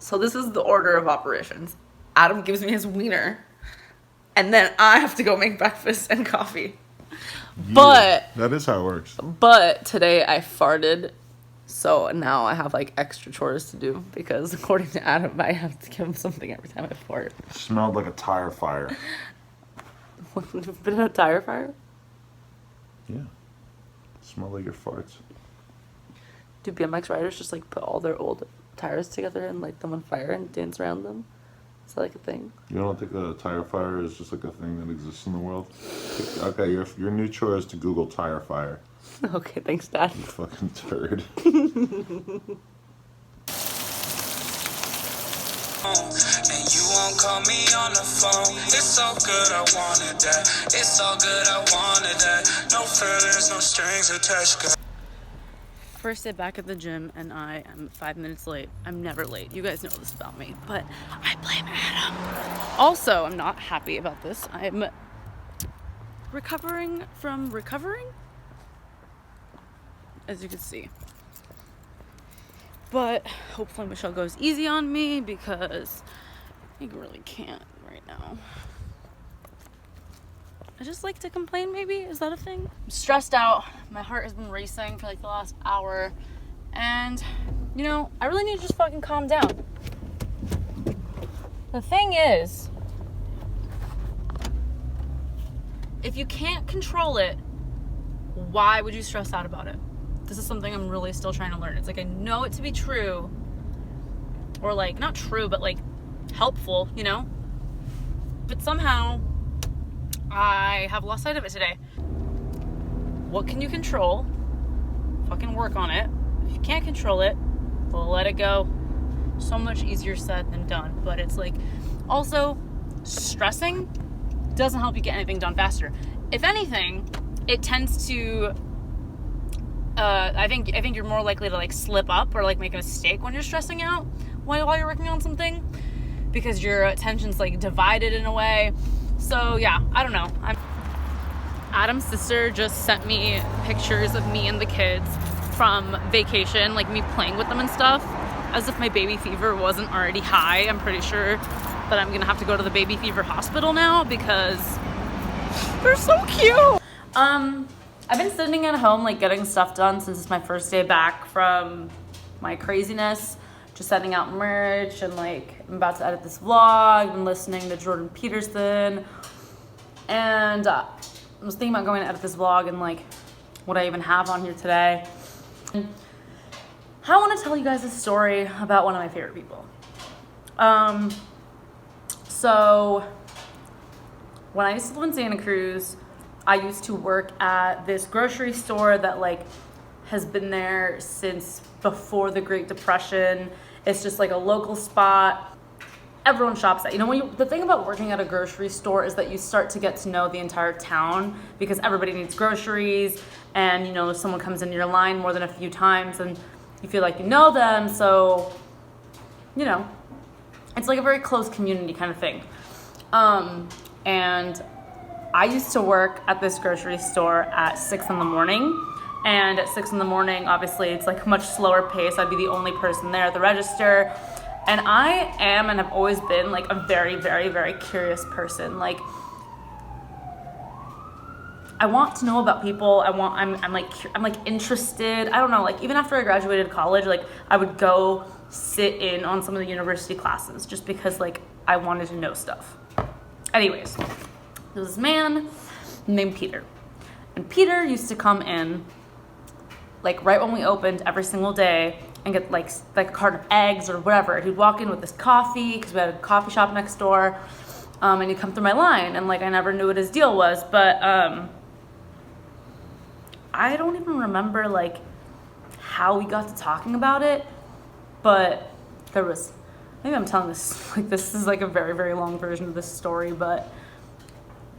So this is the order of operations. Adam gives me his wiener, and then I have to go make breakfast and coffee. Yeah, But that is how it works. But today I farted, so now I have like extra chores to do because according to Adam, I have to give him something every time I fart. It smelled like a tire fire. Been in a tire fire? Yeah. It smelled like your farts. Do BMX riders just like put all their old tires together and light them on fire and dance around them? Is that like a thing? You don't think a tire fire is just like a thing that exists in the world? Okay, your new chore is to Google tire fire. Okay, thanks, Dad. You fucking turd. And you won't call me on the phone. It's all good, I wanted that. It's all good, I wanted that. No feelings, no strings attached. First day back at the gym, and I am 5 minutes late. I'm never late. You guys know this about me, but I blame Adam. Also, I'm not happy about this. I'm recovering from recovering, as you can see. But hopefully Michelle goes easy on me because I really can't right now. I just like to complain, maybe? Is that a thing? I'm stressed out. My heart has been racing for like the last hour. And, you know, I really need to just fucking calm down. The thing is, if you can't control it, why would you stress out about it? This is something I'm really still trying to learn. It's like I know it to be true. Or like, not true, but like helpful, you know? But somehow I have lost sight of it today. What can you control? Fucking work on it. If you can't control it, well, let it go. So much easier said than done. But it's like, also, stressing doesn't help you get anything done faster. If anything, it tends to, I think you're more likely to like slip up or like make a mistake when you're stressing out while you're working on something, because your attention's like divided in a way. So yeah, I don't know. Adam's sister just sent me pictures of me and the kids from vacation, like me playing with them and stuff, as if my baby fever wasn't already high. I'm pretty sure that I'm gonna have to go to the baby fever hospital now because they're so cute. I've been sitting at home like getting stuff done since it's my first day back from my craziness. Just setting out merch and like I'm about to edit this vlog. I've been listening to Jordan Peterson, and I was thinking about going to edit this vlog and like what I even have on here today. I want to tell you guys a story about one of my favorite people. So when I used to live in Santa Cruz, I used to work at this grocery store that like has been there since before the Great Depression. It's just like a local spot. Everyone shops at. You know, the thing about working at a grocery store is that you start to get to know the entire town because everybody needs groceries, and you know, if someone comes into your line more than a few times and you feel like you know them, so you know, it's like a very close community kind of thing. And I used to work at this grocery store at 6 a.m. And at 6 a.m, obviously it's like a much slower pace. I'd be the only person there at the register. And I am and have always been like a very, very, very curious person. Like, I want to know about people. I'm like interested. I don't know, like even after I graduated college, like I would go sit in on some of the university classes just because like I wanted to know stuff. Anyways, there was this man named Peter. And Peter used to come in like right when we opened every single day and get like a carton of eggs or whatever. He'd walk in with this coffee because we had a coffee shop next door, and he'd come through my line, and like I never knew what his deal was, but I don't even remember like how we got to talking about it, but there was, maybe I'm telling this like this is like a very, very long version of this story, but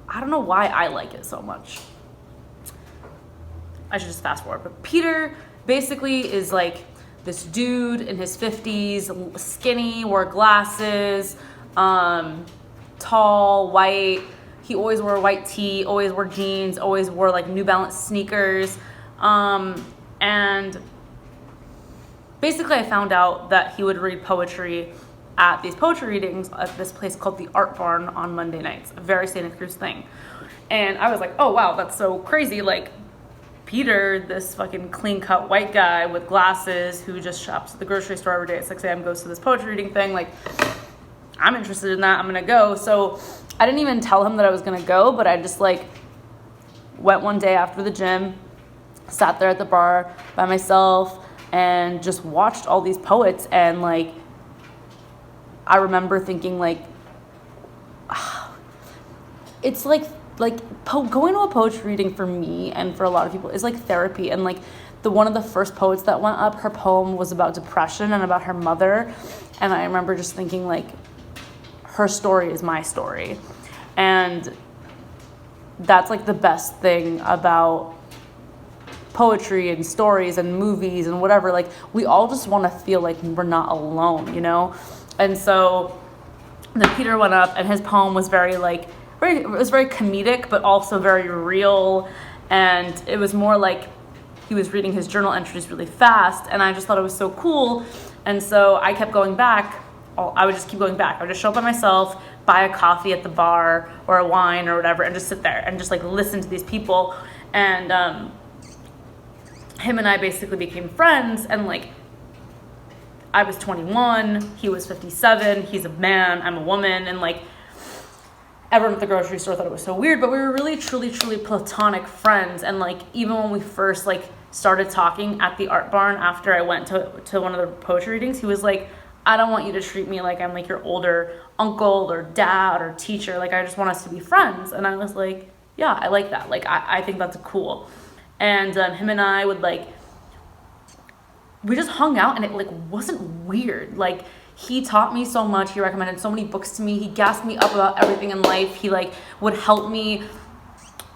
I don't know why I like it so much. I should just fast forward. But Peter basically is like this dude in his 50s, skinny, wore glasses, tall, white. He always wore a white tee, always wore jeans, always wore like New Balance sneakers. And basically I found out that he would read poetry at these poetry readings at this place called the Art Barn on Monday nights, a very Santa Cruz thing. And I was like, oh wow, that's so crazy. Like, Peter, this fucking clean-cut white guy with glasses who just shops at the grocery store every day at 6 a.m. goes to this poetry reading thing. Like, I'm interested in that. I'm gonna go. So I didn't even tell him that I was gonna go, but I just like went one day after the gym, sat there at the bar by myself, and just watched all these poets. And like, I remember thinking like, it's like going to a poetry reading for me and for a lot of people is like therapy. And like one of the first poets that went up, her poem was about depression and about her mother. And I remember just thinking like, her story is my story. And that's like the best thing about poetry and stories and movies and whatever. Like, we all just want to feel like we're not alone, you know? And so then Peter went up, and his poem was very comedic, but also very real. And it was more like he was reading his journal entries really fast, and I just thought it was so cool. And so I kept going back. I would just keep going back. I would just show up by myself, buy a coffee at the bar or a wine or whatever, and just sit there and just like listen to these people. And him and I basically became friends. And like, I was 21, he was 57, he's a man, I'm a woman, and like, everyone at the grocery store thought it was so weird, but we were really, truly, truly platonic friends. And like, even when we first like started talking at the Art Barn after I went to one of the poetry readings, he was like, I don't want you to treat me like I'm like your older uncle or dad or teacher. Like, I just want us to be friends. And I was like, yeah, I like that. Like, I think that's cool. And him and I would like, we just hung out, and it like wasn't weird. Like, he taught me so much. He recommended so many books to me. He gassed me up about everything in life. He like would help me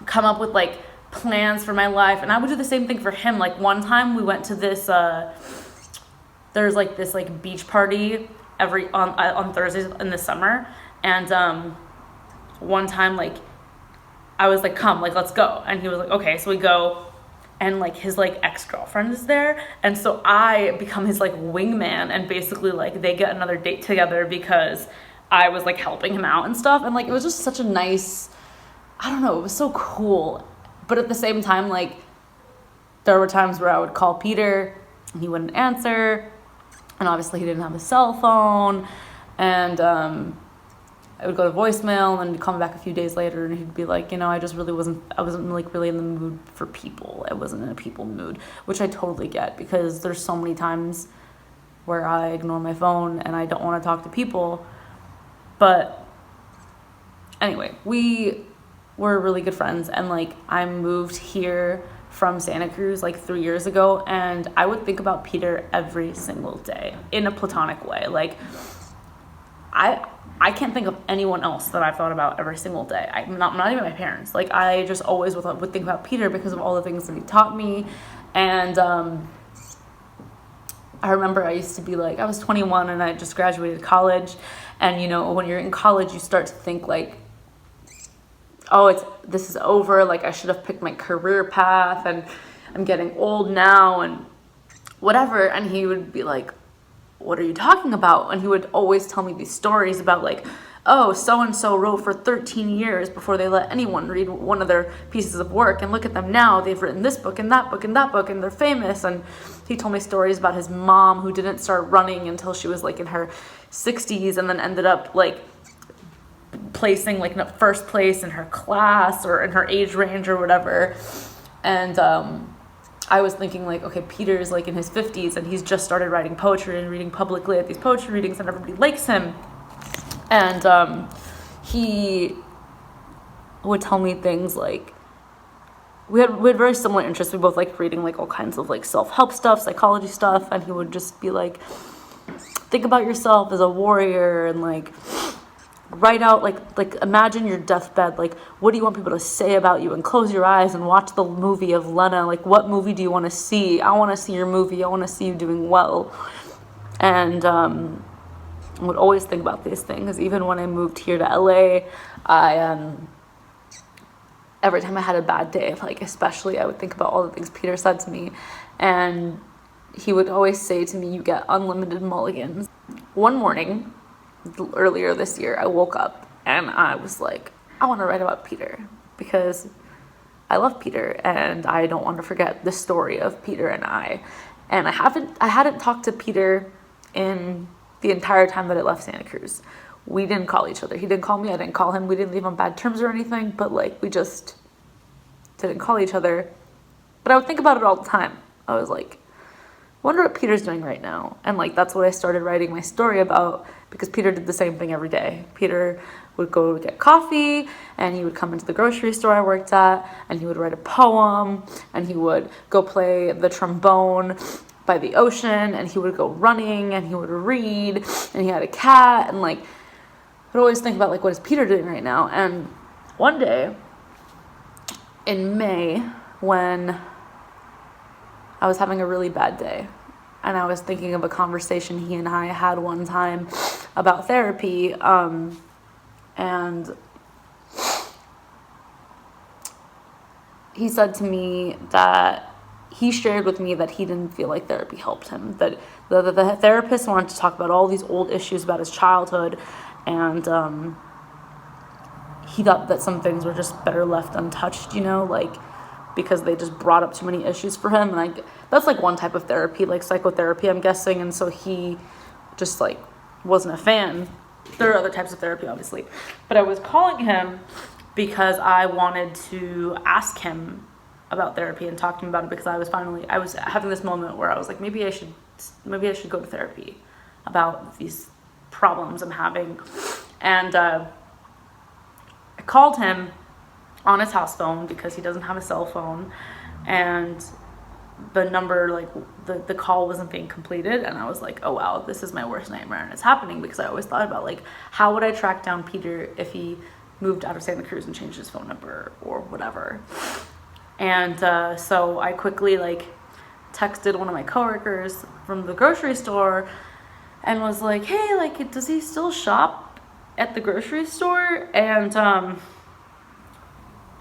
come up with like plans for my life. And I would do the same thing for him. Like, one time we went to this, there's like this like beach party on Thursdays in the summer. And one time like I was like, come, like, let's go. And he was like, okay. So we go, and like his like ex-girlfriend is there, and so I become his like wingman, and basically like they get another date together because I was like helping him out and stuff. And like, it was just such a nice, I don't know, it was so cool. But at the same time, like, there were times where I would call Peter and he wouldn't answer, and obviously he didn't have a cell phone, and I would go to voicemail, and he'd call me back a few days later, and he'd be like, you know, I wasn't like really in the mood for people. I wasn't in a people mood, which I totally get, because there's so many times where I ignore my phone and I don't want to talk to people. But anyway, we were really good friends, and like, I moved here from Santa Cruz like 3 years ago, and I would think about Peter every single day in a platonic way. Like, I can't think of anyone else that I've thought about every single day. Not even my parents. Like, I just always would think about Peter because of all the things that he taught me. And I remember I used to be like, I was 21 and I just graduated college. And, you know, when you're in college, you start to think like, oh, this is over. Like, I should have picked my career path, and I'm getting old now and whatever. And he would be like, what are you talking about? And he would always tell me these stories about like, oh, so-and-so wrote for 13 years before they let anyone read one of their pieces of work. And look at them now. They've written this book and that book and that book, and they're famous. And he told me stories about his mom, who didn't start running until she was like in her 60s, and then ended up like placing like first place in her class or in her age range or whatever. And I was thinking like, okay, Peter's like in his 50s, and he's just started writing poetry and reading publicly at these poetry readings, and everybody likes him. And he would tell me things like, we had very similar interests. We both liked reading like all kinds of like self-help stuff, psychology stuff, and he would just be like, think about yourself as a warrior, and like write out like imagine your deathbed, like what do you want people to say about you, and close your eyes and watch the movie of Lena. Like, what movie do you want to see? I want to see your movie. I want to see you doing well. And I would always think about these things. Even when I moved here to LA, every time I had a bad day, like especially, I would think about all the things Peter said to me. And he would always say to me, you get unlimited mulligans. One morning, earlier this year, I woke up and I was like, I want to write about Peter because I love Peter and I don't want to forget the story of Peter and I. And I hadn't talked to Peter in the entire time that I left Santa Cruz. We didn't call each other. He didn't call me. I didn't call him. We didn't leave on bad terms or anything, but like we just didn't call each other. But I would think about it all the time. I was like, I wonder what Peter's doing right now. And like that's what I started writing my story about, because Peter did the same thing every day. Peter would go get coffee and he would come into the grocery store I worked at and he would write a poem and he would go play the trombone by the ocean and he would go running and he would read and he had a cat. And like I'd always think about like, what is Peter doing right now? And one day in May, when I was having a really bad day and I was thinking of a conversation he and I had one time about therapy, and he said to me that he shared with me that he didn't feel like therapy helped him, that the therapist wanted to talk about all these old issues about his childhood, and he thought that some things were just better left untouched, you know, like because they just brought up too many issues for him. And that's like one type of therapy, like psychotherapy, I'm guessing. And so he just like wasn't a fan. There are other types of therapy, obviously, but I was calling him because I wanted to ask him about therapy and talk to him about it, because I was having this moment where I was like, maybe I should go to therapy about these problems I'm having. And I called him on his house phone because he doesn't have a cell phone, and the number, like the call wasn't being completed. And I was like, oh wow, this is my worst nightmare, and it's happening because I always thought about like, how would I track down Peter if he moved out of Santa Cruz and changed his phone number or whatever. And so I quickly like texted one of my coworkers from the grocery store and was like, hey, like, does he still shop at the grocery store? And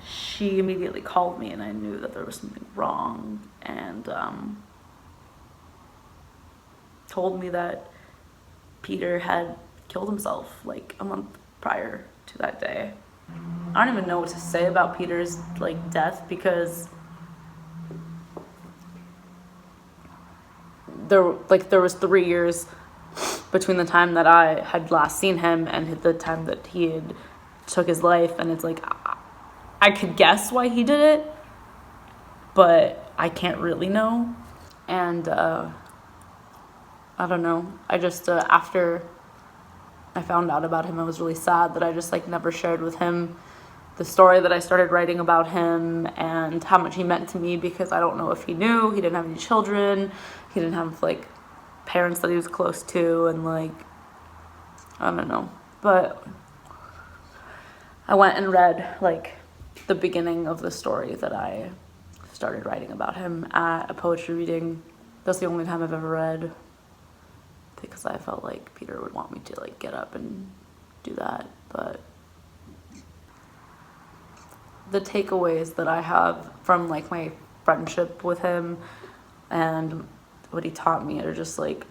she immediately called me, and I knew that there was something wrong, and told me that Peter had killed himself like a month prior to that day. I don't even know what to say about Peter's like death, because there was 3 years between the time that I had last seen him and the time that he had took his life. And it's like, I could guess why he did it, but I can't really know. And I don't know, I just after I found out about him, I was really sad that I just like never shared with him the story that I started writing about him and how much he meant to me, because I don't know if he knew. He didn't have any children, he didn't have like parents that he was close to, and like, I don't know. But I went and read like the beginning of the story that I started writing about him at a poetry reading. That's the only time I've ever read, because I felt like Peter would want me to like get up and do that. But the takeaways that I have from like my friendship with him and what he taught me are just like,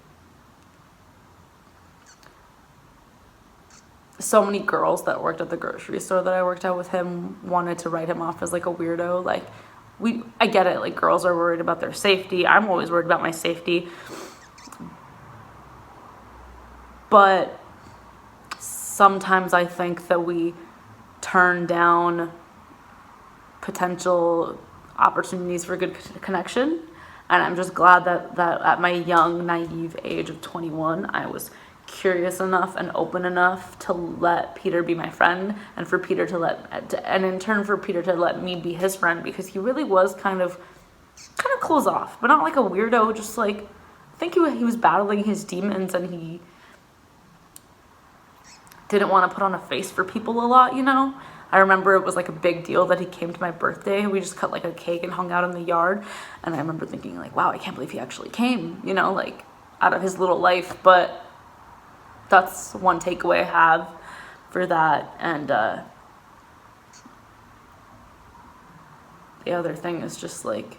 so many girls that worked at the grocery store that I worked at with him wanted to write him off as like a weirdo. Like, I get it, like girls are worried about their safety. I'm always worried about my safety. But sometimes I think that we turn down potential opportunities for good connection. And I'm just glad that at my young, naive age of 21, I was curious enough and open enough to let Peter be my friend, and for Peter and in turn for Peter to let me be his friend, because he really was kind of closed off, but not like a weirdo, just like, I think he was battling his demons, and he didn't want to put on a face for people a lot, you know? I remember it was like a big deal that he came to my birthday. We just cut like a cake and hung out in the yard, and I remember thinking like, wow, I can't believe he actually came, you know, like out of his little life. But that's one takeaway I have for that. And the other thing is just like,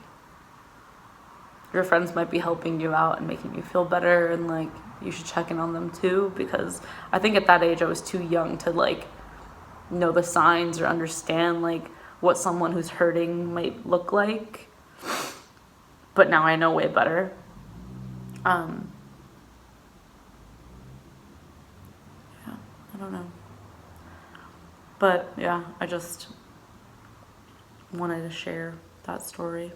your friends might be helping you out and making you feel better, and like, you should check in on them too, because I think at that age I was too young to like know the signs or understand like what someone who's hurting might look like. But now I know way better. Yeah, I don't know. But yeah, I just wanted to share that story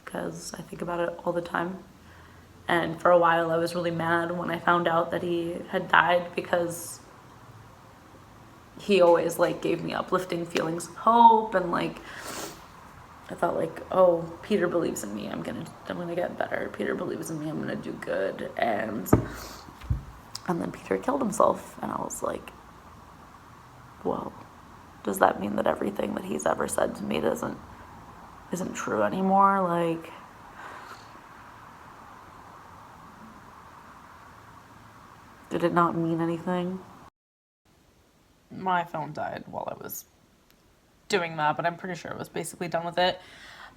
because I think about it all the time. And for a while I was really mad when I found out that he had died, because he always like gave me uplifting feelings of hope, and like I thought like, oh, Peter believes in me, I'm gonna get better. Peter believes in me, I'm gonna do good. And then Peter killed himself, and I was like, well, does that mean that everything that he's ever said to me isn't true anymore? Like, did it not mean anything? My phone died while I was doing that, but I'm pretty sure it was basically done with it.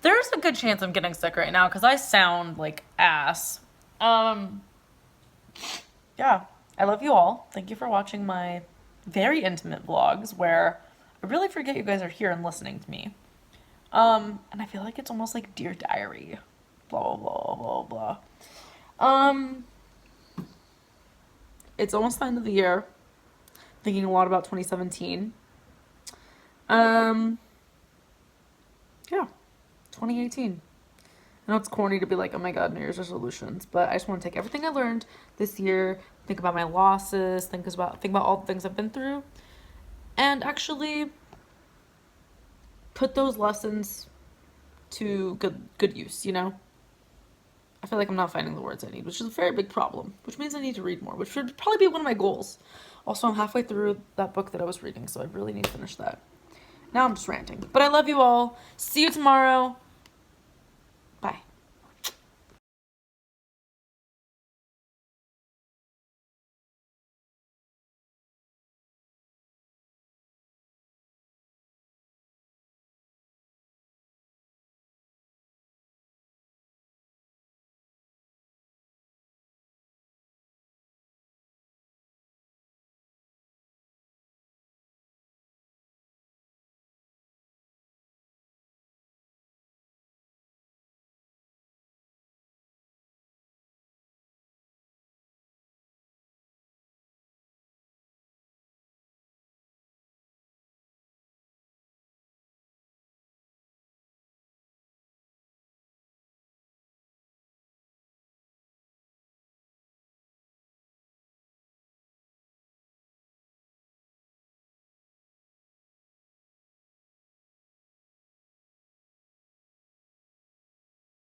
There's a good chance I'm getting sick right now because I sound like ass. Yeah, I love you all. Thank you for watching my very intimate vlogs where I really forget you guys are here and listening to me. And I feel like it's almost like Dear Diary. Blah, blah, blah, blah, blah. It's almost the end of the year. Thinking a lot about 2017. Yeah, 2018. I know it's corny to be like, oh my god, New Year's resolutions, but I just want to take everything I learned this year, think about my losses, think about all the things I've been through, and actually put those lessons to good use, you know? I feel like I'm not finding the words I need, which is a very big problem, which means I need to read more, which should probably be one of my goals. Also, I'm halfway through that book that I was reading, so I really need to finish that. Now I'm just ranting. But I love you all. See you tomorrow.